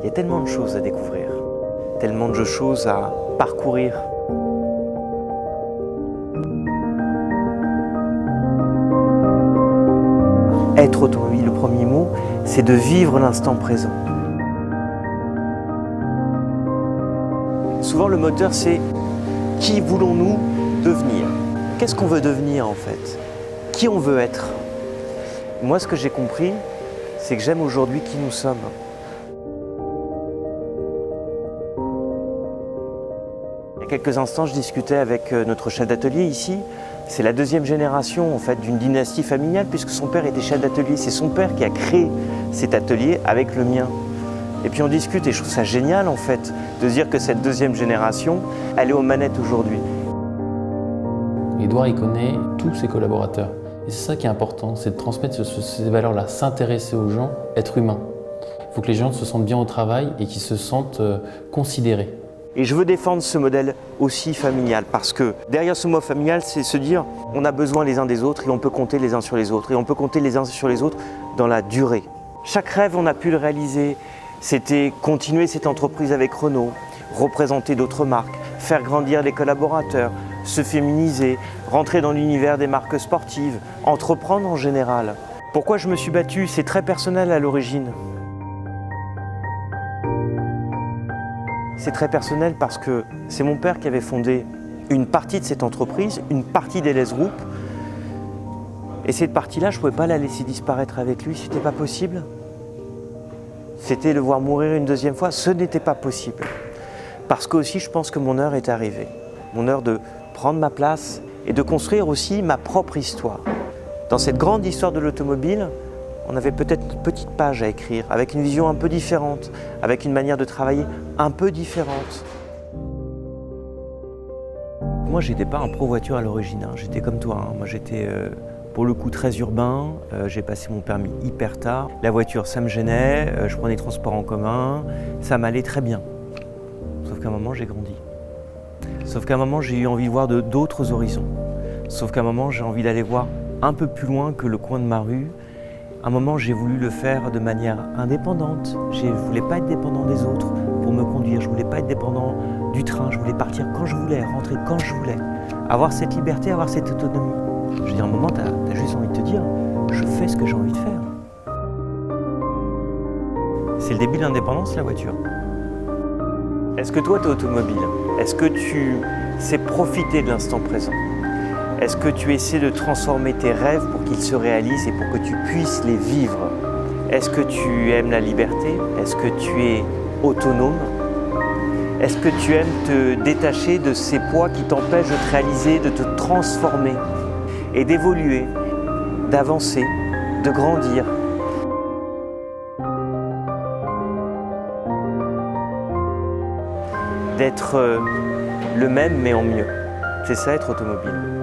Il y a tellement de choses à découvrir, tellement de choses à parcourir. Être automobile, le premier mot, c'est de vivre l'instant présent. Souvent le moteur, c'est qui voulons-nous devenir? Qu'est-ce qu'on veut devenir en fait? Qui on veut être? Moi, ce que j'ai compris, c'est que j'aime aujourd'hui qui nous sommes. Il y a quelques instants, je discutais avec notre chef d'atelier ici. C'est la deuxième génération en fait, d'une dynastie familiale puisque son père était chef d'atelier. C'est son père qui a créé cet atelier avec le mien. Et puis on discute et je trouve ça génial en fait de se dire que cette deuxième génération, elle est aux manettes aujourd'hui. Édouard, il connaît tous ses collaborateurs. Et c'est ça qui est important, c'est de transmettre ces valeurs-là, s'intéresser aux gens, être humain. Il faut que les gens se sentent bien au travail et qu'ils se sentent considérés. Et je veux défendre ce modèle aussi familial parce que derrière ce mot familial, c'est se dire on a besoin les uns des autres et on peut compter les uns sur les autres. Et on peut compter les uns sur les autres dans la durée. Chaque rêve, on a pu le réaliser. C'était continuer cette entreprise avec Renault, représenter d'autres marques, faire grandir les collaborateurs, se féminiser, rentrer dans l'univers des marques sportives, entreprendre en général. Pourquoi je me suis battu? C'est très personnel à l'origine. C'est très personnel parce que c'est mon père qui avait fondé une partie de cette entreprise, une partie d'Elez Group. Et cette partie-là, je ne pouvais pas la laisser disparaître avec lui, c'était pas possible. C'était le voir mourir une deuxième fois, ce n'était pas possible. Parce que aussi, je pense que mon heure est arrivée. Mon heure de prendre ma place et de construire aussi ma propre histoire. Dans cette grande histoire de l'automobile, on avait peut-être une petite page à écrire, avec une vision un peu différente, avec une manière de travailler un peu différente. Moi, j'étais pas un pro-voiture à l'origine, j'étais comme toi. Moi, j'étais pour le coup très urbain, j'ai passé mon permis hyper tard. La voiture, ça me gênait, je prenais les transports en commun, ça m'allait très bien. Sauf qu'à un moment, j'ai grandi. Sauf qu'à un moment, j'ai eu envie de voir d'autres horizons. Sauf qu'à un moment, j'ai envie d'aller voir un peu plus loin que le coin de ma rue. À un moment, j'ai voulu le faire de manière indépendante. Je ne voulais pas être dépendant des autres pour me conduire. Je ne voulais pas être dépendant du train. Je voulais partir quand je voulais, rentrer quand je voulais. Avoir cette liberté, avoir cette autonomie. Je veux dire, à un moment, tu as juste envie de te dire, je fais ce que j'ai envie de faire. C'est le début de l'indépendance, la voiture. Est-ce que toi, tu es automobile? Est-ce que tu sais profiter de l'instant présent? Est-ce que tu essaies de transformer tes rêves pour qu'ils se réalisent et pour que tu puisses les vivre? Est-ce que tu aimes la liberté? Est-ce que tu es autonome? Est-ce que tu aimes te détacher de ces poids qui t'empêchent de te réaliser, de te transformer et d'évoluer, d'avancer, de grandir? D'être le même mais en mieux. C'est ça être automobile.